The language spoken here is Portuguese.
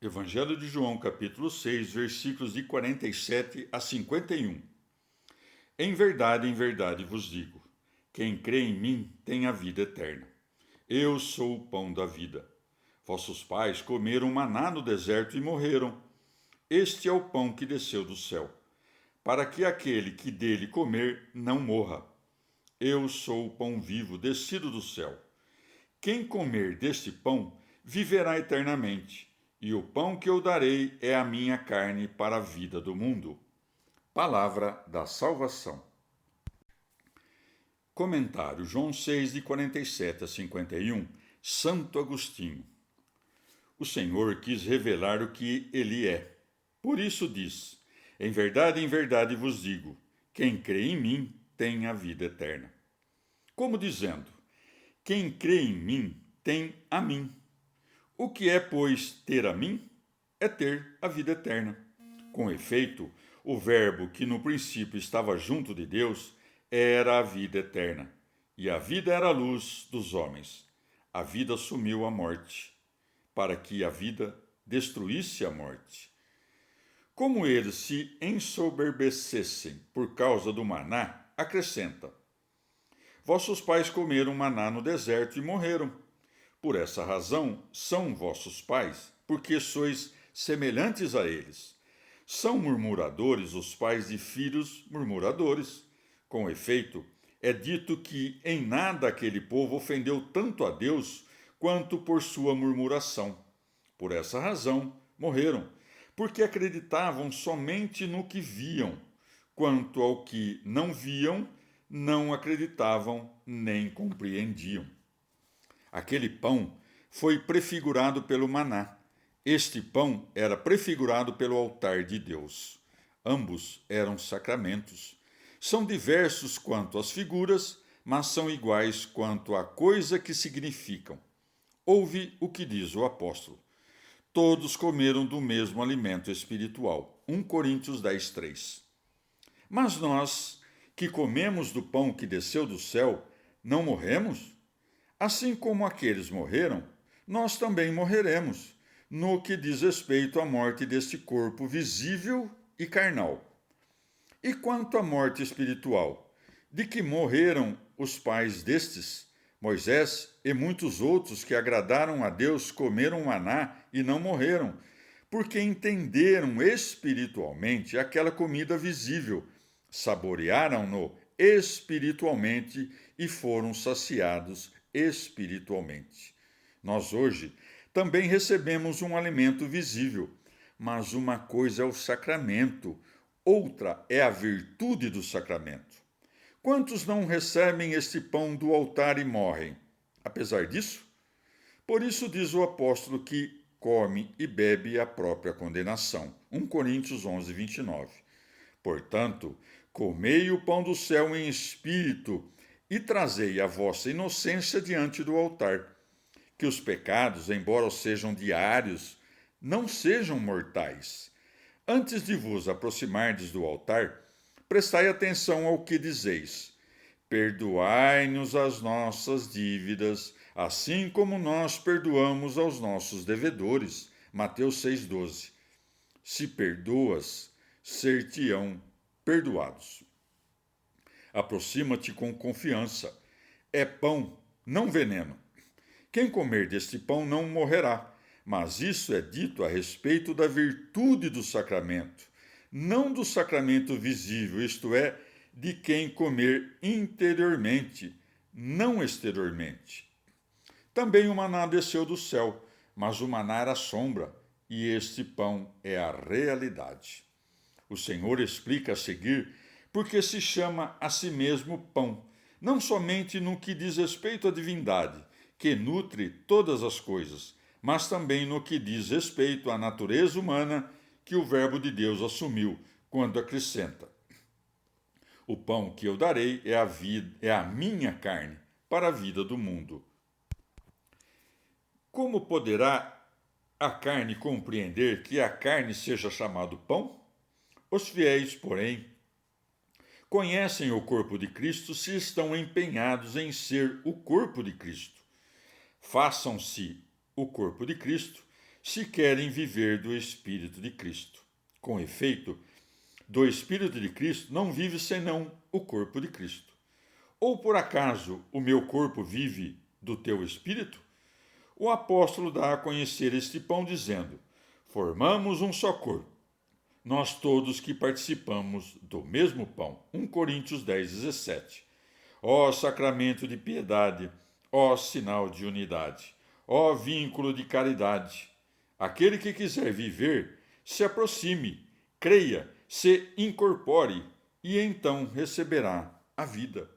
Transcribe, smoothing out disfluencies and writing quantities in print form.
Evangelho de João, capítulo 6, versículos de 47 a 51. Em verdade vos digo, quem crê em mim tem a vida eterna. Eu sou o pão da vida. Vossos pais comeram maná no deserto e morreram. Este é o pão que desceu do céu, para que aquele que dele comer não morra. Eu sou o pão vivo descido do céu. Quem comer deste pão viverá eternamente, e o pão que eu darei é a minha carne para a vida do mundo. Palavra da salvação. Comentário João 6, de 47 a 51, Santo Agostinho. O Senhor quis revelar o que ele é. Por isso diz: em verdade vos digo, quem crê em mim tem a vida eterna. Como dizendo: quem crê em mim tem a mim. O que é, pois, ter a mim? É ter a vida eterna. Com efeito, o Verbo que no princípio estava junto de Deus era a vida eterna, e a vida era a luz dos homens. A vida sumiu a morte, para que a vida destruísse a morte. Como eles se ensoberbecessem por causa do maná, acrescenta: vossos pais comeram maná no deserto e morreram. Por essa razão são vossos pais, porque sois semelhantes a eles. São murmuradores os pais de filhos murmuradores. Com efeito, é dito que em nada aquele povo ofendeu tanto a Deus quanto por sua murmuração. Por essa razão morreram, porque acreditavam somente no que viam. Quanto ao que não viam, não acreditavam nem compreendiam. Aquele pão foi prefigurado pelo maná. Este pão era prefigurado pelo altar de Deus. Ambos eram sacramentos. São diversos quanto às figuras, mas são iguais quanto à coisa que significam. Ouve o que diz o apóstolo. Todos comeram do mesmo alimento espiritual. 1 Coríntios 10, 3. Mas nós, que comemos do pão que desceu do céu, não morremos? Assim como aqueles morreram, nós também morreremos, no que diz respeito à morte deste corpo visível e carnal. E quanto à morte espiritual, de que morreram os pais destes? Moisés e muitos outros que agradaram a Deus comeram maná e não morreram, porque entenderam espiritualmente aquela comida visível, saborearam-no espiritualmente e foram saciados espiritualmente. Nós hoje também recebemos um alimento visível, mas uma coisa é o sacramento, outra é a virtude do sacramento. Quantos não recebem este pão do altar e morrem? Apesar disso, por isso diz o apóstolo que come e bebe a própria condenação. 1 Coríntios 11, 29. Portanto, comei o pão do céu em espírito e trazei a vossa inocência diante do altar. Que os pecados, embora sejam diários, não sejam mortais. Antes de vos aproximardes do altar, prestai atenção ao que dizeis. Perdoai-nos as nossas dívidas, assim como nós perdoamos aos nossos devedores. Mateus 6,12. Se perdoas, ser-te-ão perdoados. Aproxima-te com confiança. É pão, não veneno. Quem comer deste pão não morrerá, mas isso é dito a respeito da virtude do sacramento, não do sacramento visível, isto é, de quem comer interiormente, não exteriormente. Também o maná desceu do céu, mas o maná era sombra, e este pão é a realidade. O Senhor explica a seguir porque se chama a si mesmo pão, não somente no que diz respeito à divindade, que nutre todas as coisas, mas também no que diz respeito à natureza humana que o Verbo de Deus assumiu, quando acrescenta: o pão que eu darei é a minha carne, para a vida do mundo. Como poderá a carne compreender que a carne seja chamado pão? Os fiéis, porém, conhecem o corpo de Cristo se estão empenhados em ser o corpo de Cristo. Façam-se o corpo de Cristo se querem viver do Espírito de Cristo. Com efeito, do Espírito de Cristo não vive senão o corpo de Cristo. Ou por acaso o meu corpo vive do teu Espírito? O apóstolo dá a conhecer este pão, dizendo: formamos um só corpo, nós todos que participamos do mesmo pão. 1 Coríntios 10, 17. Ó sacramento de piedade, ó sinal de unidade, ó vínculo de caridade. Aquele que quiser viver, se aproxime, creia, se incorpore e então receberá a vida.